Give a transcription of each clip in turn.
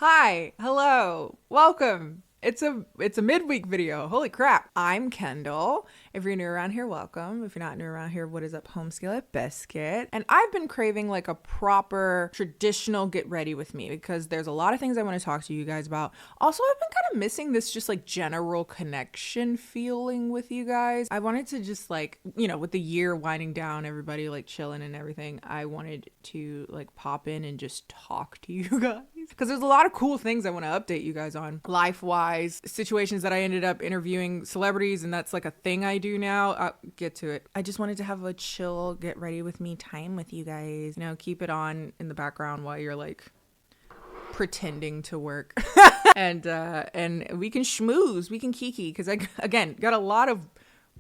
Hi, hello, welcome. It's a midweek video. Holy crap. I'm Kendall. If you're new around here, welcome. If you're not new around here, what is up, home skillet biscuit? And I've been craving like a proper traditional get ready with me because there's a lot of things I want to talk to you guys about. Also, I've been kind of missing this just like general connection feeling with you guys. I wanted to just like, with the year winding down, everybody like chilling and everything, I wanted to like pop in and just talk to you guys because there's a lot of cool things I want to update you guys on life-wise, situations that I ended up interviewing celebrities, and that's like a thing I do now. I'll get to it. I just wanted to have a chill, get ready with me time with you guys. Keep it on in the background while you're like pretending to work, and we can schmooze, we can kiki, because I again got a lot of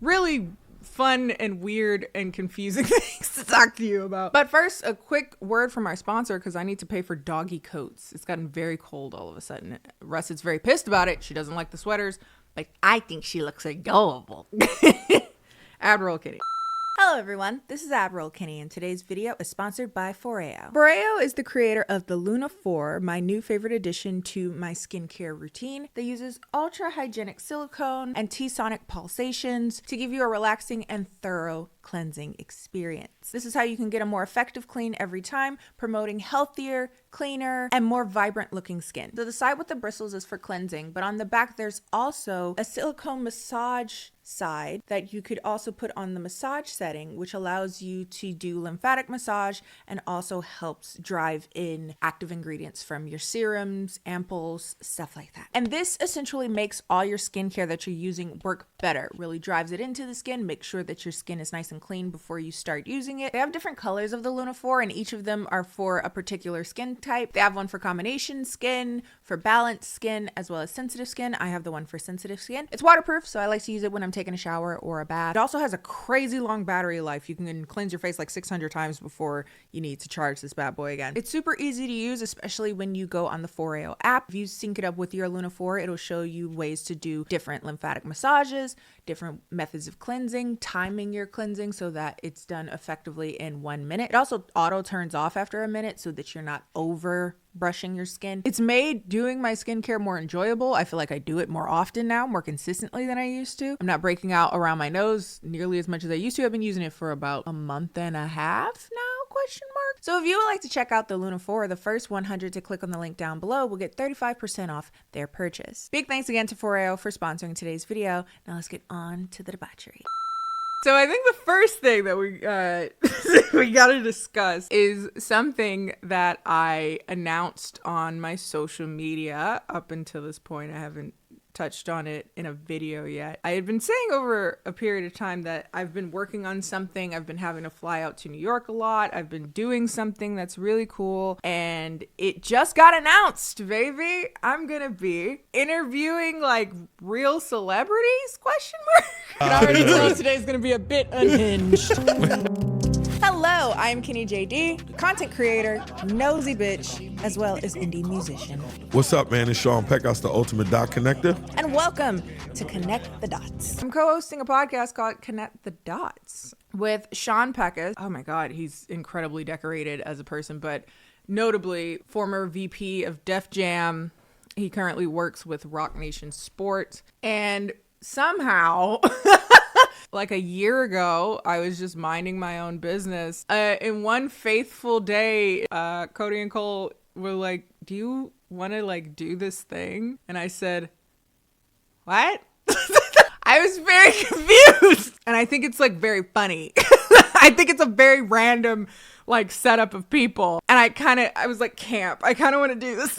really fun and weird and confusing things to talk to you about. But first, a quick word from our sponsor, because I need to pay for doggy coats. It's gotten very cold all of a sudden. Russ is very pissed about it. She doesn't like the sweaters. Like, I think she looks adorable. Admiral Kennie. Hello everyone, this is Admiral Kennie, and today's video is sponsored by Foreo. Foreo is the creator of the Luna 4, my new favorite addition to my skincare routine that uses ultra hygienic silicone and T-sonic pulsations to give you a relaxing and thorough cleansing experience. This is how you can get a more effective clean every time, promoting healthier, cleaner, and more vibrant looking skin. So the side with the bristles is for cleansing, but on the back there's also a silicone massage side that you could also put on the massage setting, which allows you to do lymphatic massage and also helps drive in active ingredients from your serums, ampoules, stuff like that. And this essentially makes all your skincare that you're using work better, really drives it into the skin, make sure that your skin is nice and clean before you start using it. They have different colors of the Luna 4, and each of them are for a particular skin type. They have one for combination skin, for balanced skin, as well as sensitive skin. I have the one for sensitive skin. It's waterproof, so I like to use it when I'm taking a shower or a bath. It also has a crazy long battery life. You can cleanse your face like 600 times before you need to charge this bad boy again. It's super easy to use, especially when you go on the Foreo app. If you sync it up with your Luna 4, it'll show you ways to do different lymphatic massages, different methods of cleansing, timing your cleansing so that it's done effectively in 1 minute. It also auto turns off after a minute so that you're not over brushing your skin. It's made doing my skincare more enjoyable. I feel like I do it more often now, more consistently than I used to. I'm not breaking out around my nose nearly as much as I used to. I've been using it for about a month and a half now, ? So if you would like to check out the Luna 4, the first 100 to click on the link down below will get 35% off their purchase. Big thanks again to Foreo for sponsoring today's video. Now let's get on to the debauchery. So I think the first thing that we got to discuss is something that I announced on my social media. Up until this point, I haven't touched on it in a video yet. I had been saying over a period of time that I've been working on something. I've been having to fly out to New York a lot. I've been doing something that's really cool, and it just got announced, baby. I'm gonna be interviewing like real celebrities, ? You can already tell today's gonna be a bit unhinged. Hello, I'm KennieJD, content creator, nosy bitch, as well as indie musician. What's up, man? It's Sean Pecos, the ultimate dot connector. And welcome to Connect the Dots. I'm co-hosting a podcast called Connect the Dots with Sean Pecos. Oh my God, he's incredibly decorated as a person, but notably former VP of Def Jam. He currently works with Rock Nation Sports, and somehow like a year ago, I was just minding my own business. In one faithful day, Cody and Cole were like, do you want to like do this thing? And I said, what? I was very confused. And I think it's like very funny. I think it's a very random like setup of people. And I was like, camp. I kind of want to do this.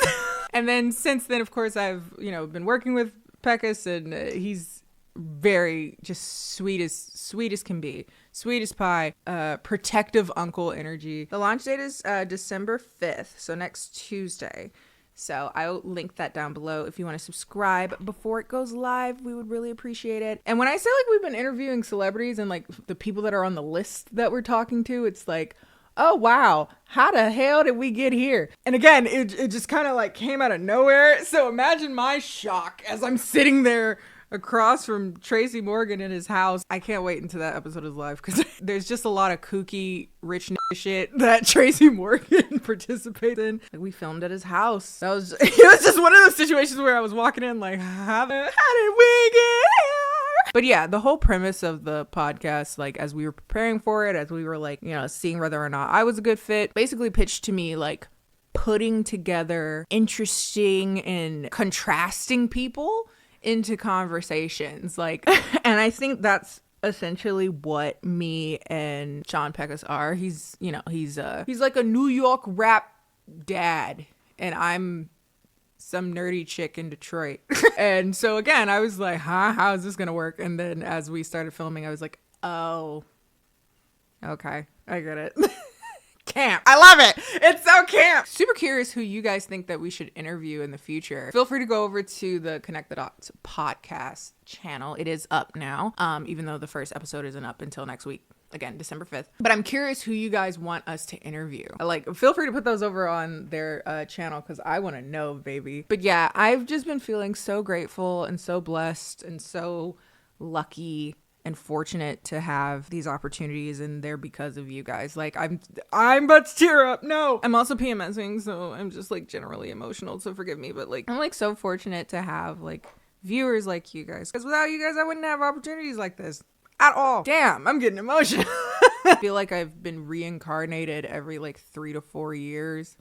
And then since then, of course, I've, been working with Pecos, and he's very just sweet as can be, sweet as pie, protective uncle energy. The launch date is December 5th, so next Tuesday. So I'll link that down below if you want to subscribe before it goes live. We would really appreciate it. And when I say like we've been interviewing celebrities and like the people that are on the list that we're talking to, it's like, oh wow, how the hell did we get here? And again, it just kind of like came out of nowhere. So imagine my shock as I'm sitting there across from Tracy Morgan in his house. I can't wait until that episode is live because there's just a lot of kooky rich shit that Tracy Morgan participates in. Like, we filmed at his house. It was just one of those situations where I was walking in like, how did we get here? But yeah, the whole premise of the podcast, like as we were preparing for it, as we were like, seeing whether or not I was a good fit, basically pitched to me like putting together interesting and contrasting people into conversations. Like, and I think that's essentially what me and Sean Peckus are. He's like a New York rap dad, and I'm some nerdy chick in Detroit. And so again, I was like, how is this gonna work? And then as we started filming, I was like, oh, okay, I get it. Camp. I love it. It's so camp. Super curious who you guys think that we should interview in the future. Feel free to go over to the Connect the Dots podcast channel. It is up now, even though the first episode isn't up until next week. Again, December 5th. But I'm curious who you guys want us to interview. Like, feel free to put those over on their channel because I want to know, baby. But yeah, I've just been feeling so grateful and so blessed and so lucky and fortunate to have these opportunities, and they're because of you guys. Like, I'm about to tear up. No, I'm also PMSing, so I'm just like generally emotional, so forgive me. But like, I'm like so fortunate to have like viewers like you guys, because without you guys, I wouldn't have opportunities like this at all. Damn, I'm getting emotional. I feel like I've been reincarnated every like 3 to 4 years,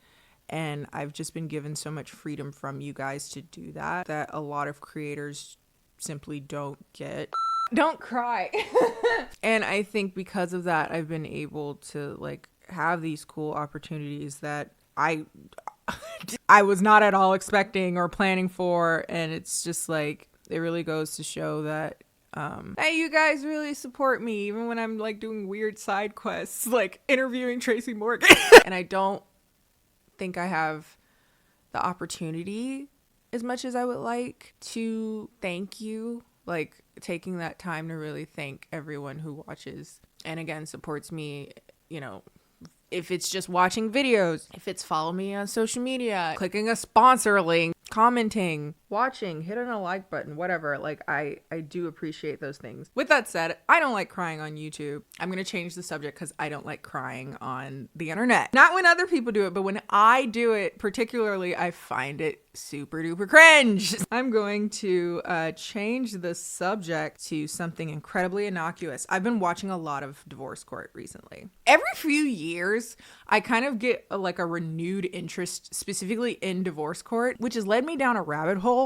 and I've just been given so much freedom from you guys to do that a lot of creators simply don't get. Don't cry. And I think because of that, I've been able to like have these cool opportunities that I was not at all expecting or planning for. And it's just like, it really goes to show that hey, you guys really support me even when I'm like doing weird side quests, like interviewing Tracy Morgan. And I don't think I have the opportunity as much as I would like to thank you, like taking that time to really thank everyone who watches and again supports me, if it's just watching videos, if it's follow me on social media, clicking a sponsor link, commenting, watching, hitting a like button, whatever. Like, I do appreciate those things. With that said, I don't like crying on YouTube. I'm going to change the subject because I don't like crying on the internet. Not when other people do it, but when I do it, particularly, I find it super duper cringe. I'm going to change the subject to something incredibly innocuous. I've been watching a lot of divorce court recently. Every few years, I kind of get a renewed interest specifically in divorce court, which has led me down a rabbit hole.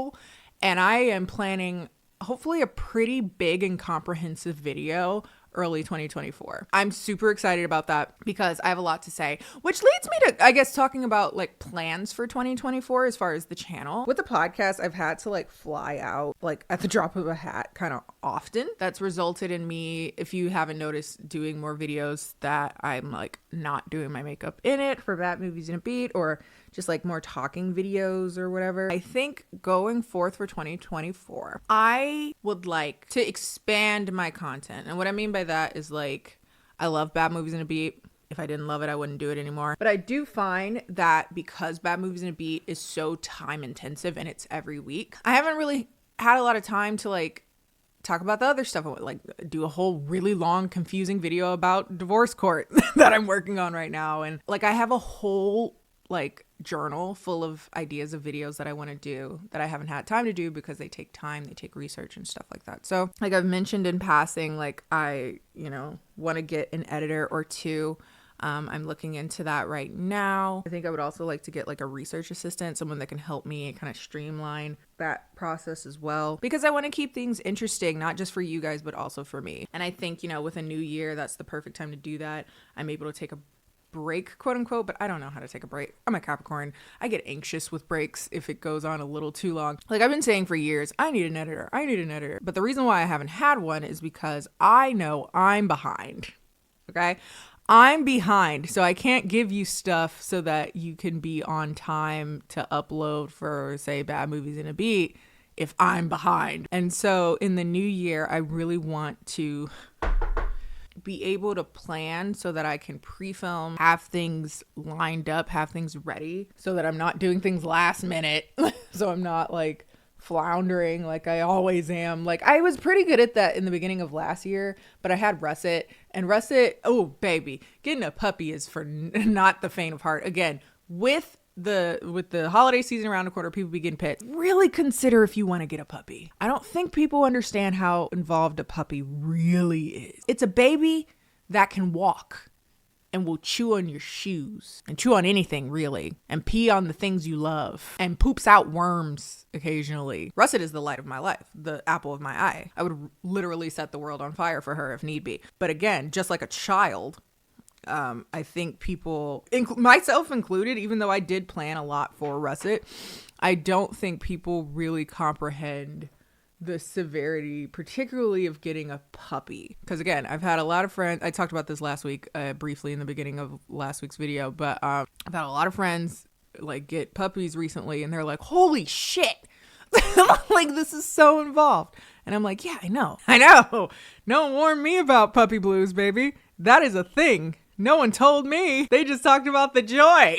And I am planning hopefully a pretty big and comprehensive video early 2024. I'm super excited about that because I have a lot to say, which leads me to, I guess, talking about like plans for 2024 as far as the channel. With the podcast, I've had to like fly out like at the drop of a hat kind of often. That's resulted in me, if you haven't noticed, doing more videos that I'm like not doing my makeup in it for Fap Movies in a Beat, or just like more talking videos or whatever. I think going forth for 2024, I would like to expand my content. And what I mean by that is like, I love Fap Movies in a Beat. If I didn't love it, I wouldn't do it anymore. But I do find that because Fap Movies in a Beat is so time intensive and it's every week, I haven't really had a lot of time to like talk about the other stuff. I would like do a whole really long, confusing video about divorce court that I'm working on right now. And like, I have a whole like journal full of ideas of videos that I want to do that I haven't had time to do because they take time, they take research and stuff like that. So like I've mentioned in passing, like I, want to get an editor or two. I'm looking into that right now. I think I would also like to get like a research assistant, someone that can help me kind of streamline that process as well, because I want to keep things interesting, not just for you guys, but also for me. And I think, with a new year, that's the perfect time to do that. I'm able to take a break, quote unquote, but I don't know how to take a break. I'm a Capricorn. I get anxious with breaks if it goes on a little too long. Like I've been saying for years, I need an editor. But the reason why I haven't had one is because I know I'm behind. Okay? I'm behind, so I can't give you stuff so that you can be on time to upload for, say, Fap Movies in a Beat if I'm behind. And so in the new year, I really want to be able to plan so that I can pre-film, have things lined up, have things ready so that I'm not doing things last minute. So I'm not like floundering like I always am. Like, I was pretty good at that in the beginning of last year, but I had Russet, and Russet, oh baby, getting a puppy is for not the faint of heart. Again, with the holiday season around the corner, people be getting pets. Really consider if you want to get a puppy. I don't think people understand how involved a puppy really is. It's a baby that can walk and will chew on your shoes and chew on anything really, and pee on the things you love, and poops out worms occasionally. Russet is the light of my life, the apple of my eye. I would literally set the world on fire for her if need be. But again, just like a child, I think people, myself included, even though I did plan a lot for Russet, I don't think people really comprehend the severity, particularly of getting a puppy. Because again, I've had a lot of friends, I talked about this last week, briefly in the beginning of last week's video, but I've had a lot of friends like get puppies recently, and they're like, holy shit, like this is so involved. And I'm like, yeah, I know. No one warned me about puppy blues, baby. That is a thing. No one told me. They just talked about the joy.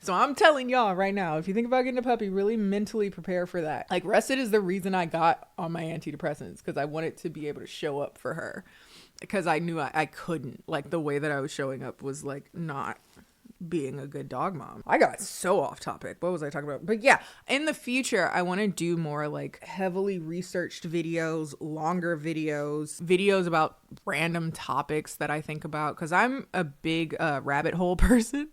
So I'm telling y'all right now, if you think about getting a puppy, really mentally prepare for that. Like, Russet is the reason I got on my antidepressants, because I wanted to be able to show up for her, because I knew I couldn't. Like, the way that I was showing up was like not being a good dog mom. I got so off topic. What was I talking about? But yeah, in the future, I want to do more like heavily researched videos, longer videos about random topics that I think about, because I'm a big rabbit hole person.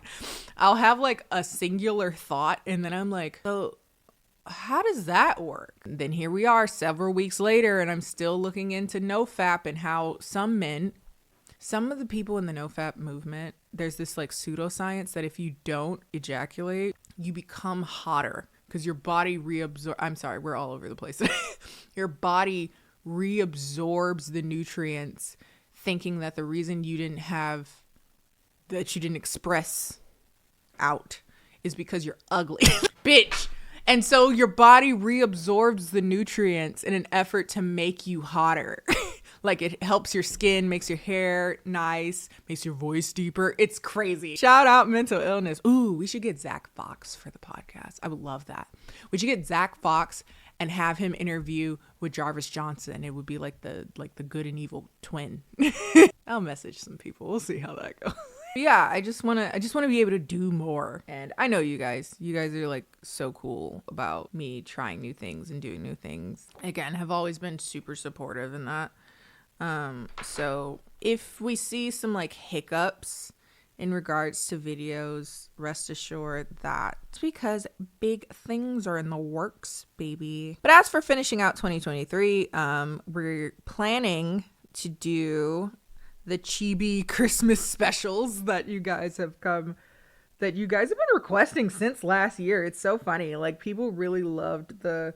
I'll have like a singular thought, and then I'm like, so how does that work? And then here we are several weeks later, and I'm still looking into NoFap and how some of the people in the NoFap movement, there's this like pseudoscience that if you don't ejaculate, you become hotter because your body I'm sorry, we're all over the place. Your body reabsorbs the nutrients, thinking that the reason you didn't express out is because you're ugly. Bitch. And so your body reabsorbs the nutrients in an effort to make you hotter. Like, it helps your skin, makes your hair nice, makes your voice deeper. It's crazy. Shout out mental illness. Ooh, we should get Zach Fox for the podcast. I would love that. We should get Zach Fox and have him interview with Jarvis Johnson. It would be like the good and evil twin. I'll message some people. We'll see how that goes. Yeah, I just want to be able to do more. And I know you guys are like so cool about me trying new things and doing new things. Again, have always been super supportive in that. So if we see some like hiccups in regards to videos, rest assured that it's because big things are in the works, baby. But as for finishing out 2023, we're planning to do the chibi Christmas specials that you guys have been requesting since last year. It's so funny. Like, people really loved the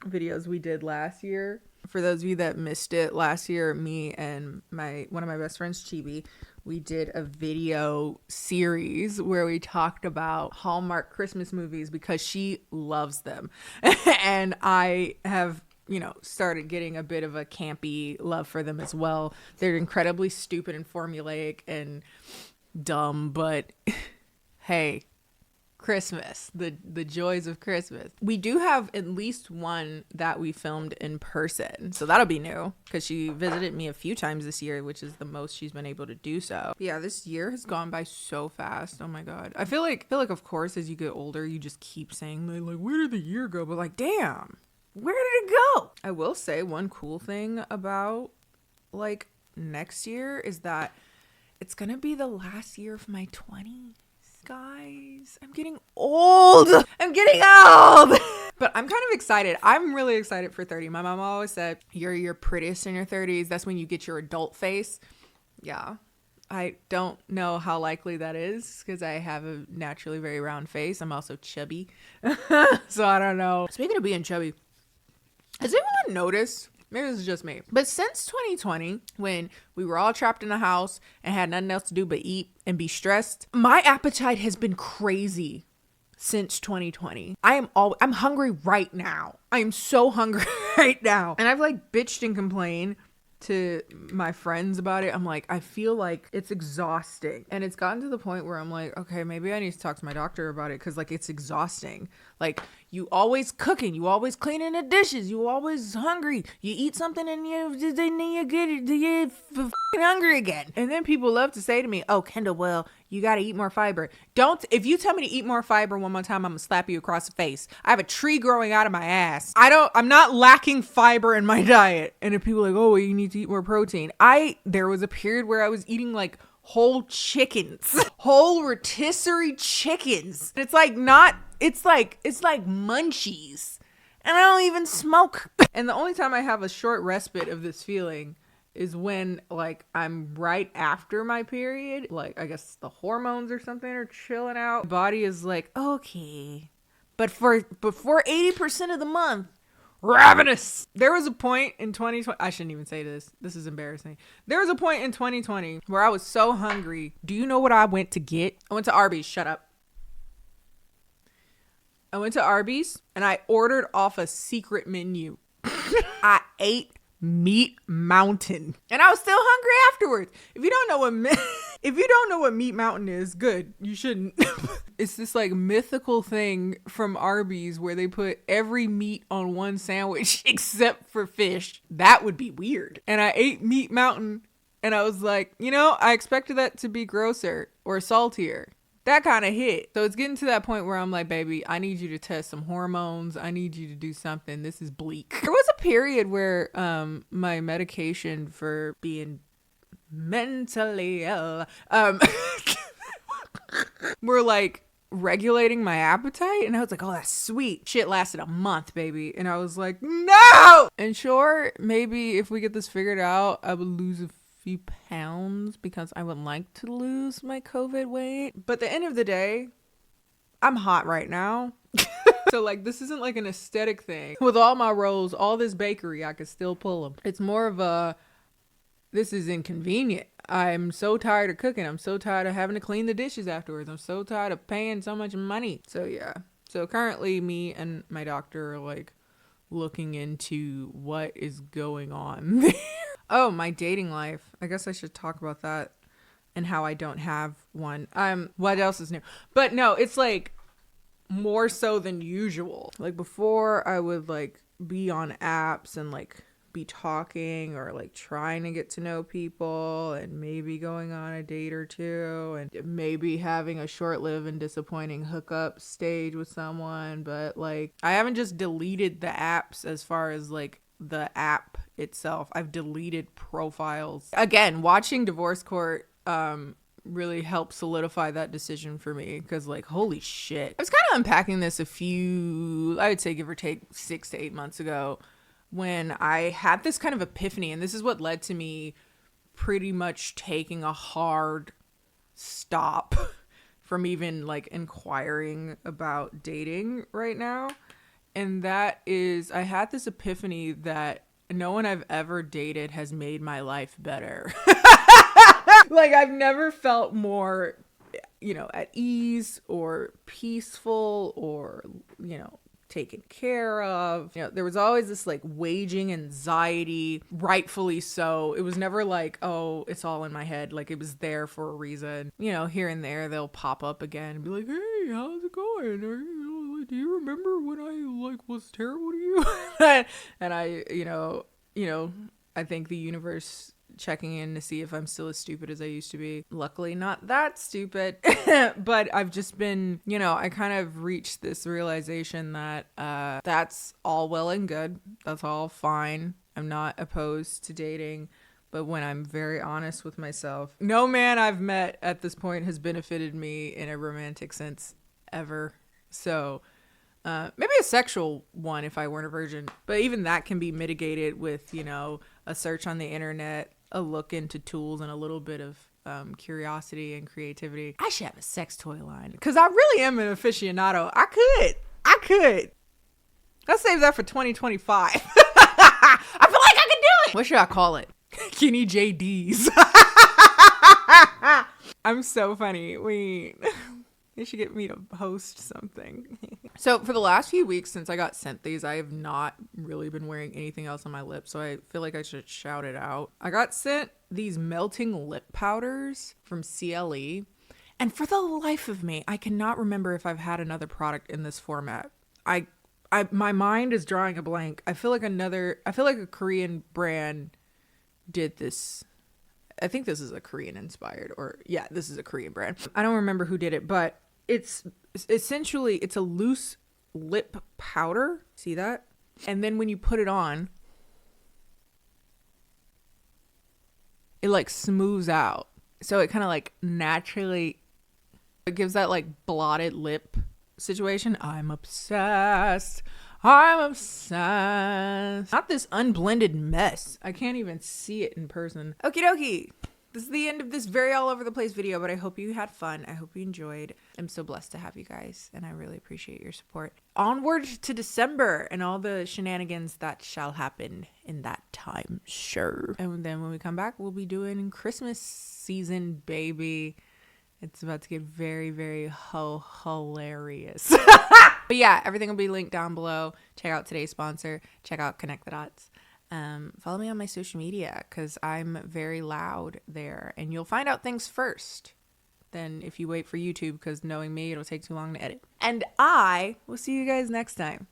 videos we did last year. For those of you that missed it, last year, me and one of my best friends, Chibi, we did a video series where we talked about Hallmark Christmas movies because she loves them. And I have, started getting a bit of a campy love for them as well. They're incredibly stupid and formulaic and dumb, but hey, Christmas, the joys of Christmas. We do have at least one that we filmed in person, so that'll be new because she visited me a few times this year, which is the most she's been able to do so. Yeah, this year has gone by so fast. Oh my god, I feel like of course as you get older you just keep saying like where did the year go, but like damn, where did it go? I will say one cool thing about like next year is that it's gonna be the last year of my 20s. Guys, I'm getting old. But I'm kind of excited. I'm really excited for 30. My mom always said, you're prettiest in your 30s. That's when you get your adult face. Yeah. I don't know how likely that is because I have a naturally very round face. I'm also chubby. So I don't know. Speaking of being chubby, has anyone noticed? Maybe this is just me. But since 2020, when we were all trapped in the house and had nothing else to do but eat and be stressed, my appetite has been crazy since 2020. I'm hungry right now. I am so hungry right now. And I've like bitched and complained to my friends about it. I'm like, I feel like it's exhausting. And it's gotten to the point where I'm like, okay, maybe I need to talk to my doctor about it because like it's exhausting. Like You always cooking. You always cleaning the dishes. You always hungry. You eat something and you get hungry again. And then people love to say to me, oh, Kendall, well, you got to eat more fiber. If you tell me to eat more fiber one more time, I'm going to slap you across the face. I have a tree growing out of my ass. I'm not lacking fiber in my diet. And if people are like, oh, well, you need to eat more protein. There was a period where I was eating like whole chickens, whole rotisserie chickens. It's like munchies, and I don't even smoke. And the only time I have a short respite of this feeling is when like I'm right after my period, like I guess the hormones or something are chilling out. My body is like, okay, but before 80% of the month, ravenous. There was a point in 2020. I shouldn't even say this. This is embarrassing. There was a point in 2020 where I was so hungry. Do you know what I went to get? I went to Arby's. Shut up. I went to Arby's and I ordered off a secret menu. I ate Meat Mountain and I was still hungry afterwards. If you don't know what Meat Mountain is, good. You shouldn't. It's this like mythical thing from Arby's where they put every meat on one sandwich except for fish. That would be weird. And I ate Meat Mountain and I was like, I expected that to be grosser or saltier. That kind of hit. So it's getting to that point where I'm like, baby, I need you to test some hormones. I need you to do something. This is bleak. There was a period where my medication for being mentally ill were like regulating my appetite. And I was like, oh, that's sweet. Shit lasted a month, baby. And I was like, no. And sure, maybe if we get this figured out, I would lose a few pounds because I would like to lose my COVID weight. But at the end of the day, I'm hot right now. So like this isn't like an aesthetic thing. With all my rolls, all this bakery, I could still pull them. It's more of this is inconvenient. I'm so tired of cooking. I'm so tired of having to clean the dishes afterwards. I'm so tired of paying so much money. So yeah. So currently me and my doctor are like looking into what is going on there. Oh, my dating life. I guess I should talk about that and how I don't have one. What else is new? But no, it's like more so than usual. Like before I would like be on apps and like be talking or like trying to get to know people and maybe going on a date or two and maybe having a short-lived and disappointing hookup stage with someone. But like I haven't just deleted the apps as far as like the app itself. I've deleted profiles. Again, watching Divorce Court really helped solidify that decision for me because like holy shit. I was kind of unpacking this I would say give or take 6 to 8 months ago when I had this kind of epiphany, and this is what led to me pretty much taking a hard stop from even like inquiring about dating right now. And that is, I had this epiphany that no one I've ever dated has made my life better. Like I've never felt more, at ease or peaceful or, taken care of. There was always this like waging anxiety, rightfully so. It was never like, oh, it's all in my head. Like it was there for a reason. Here and there they'll pop up again and be like, hey, how's it going? Do you remember when I like was terrible to you? And I, I think the universe checking in to see if I'm still as stupid as I used to be. Luckily not that stupid. But I've just been, I kind of reached this realization that that's all well and good. That's all fine. I'm not opposed to dating. But when I'm very honest with myself, no man I've met at this point has benefited me in a romantic sense ever. So maybe a sexual one if I weren't a virgin. But even that can be mitigated with, a search on the internet, a look into tools, and a little bit of curiosity and creativity. I should have a sex toy line because I really am an aficionado. I could. Let's save that for 2025. I feel like I could do it. What should I call it? KennieJDs. I'm so funny. You should get me to host something. So for the last few weeks since I got sent these, I have not really been wearing anything else on my lips. So I feel like I should shout it out. I got sent these melting lip powders from CLE. And for the life of me, I cannot remember if I've had another product in this format. I My mind is drawing a blank. I feel like a Korean brand did this. I think this is a Korean inspired, or yeah, this is a Korean brand. I don't remember who did it, but it's essentially, it's a loose lip powder. See that? And then when you put it on, it like smooths out. So it kind of like naturally, it gives that like blotted lip situation. I'm obsessed. Not this unblended mess. I can't even see it in person. Okie dokie. This is the end of this very all over the place video, but I hope you had fun. I hope you enjoyed. I'm so blessed to have you guys, and I really appreciate your support. Onward to December and all the shenanigans that shall happen in that time, sure. And then when we come back, we'll be doing Christmas season, baby. It's about to get very, very hilarious. But yeah, everything will be linked down below. Check out today's sponsor. Check out Connect the Dots. Follow me on my social media because I'm very loud there. And you'll find out things first than if you wait for YouTube, because knowing me, it'll take too long to edit. And I will see you guys next time.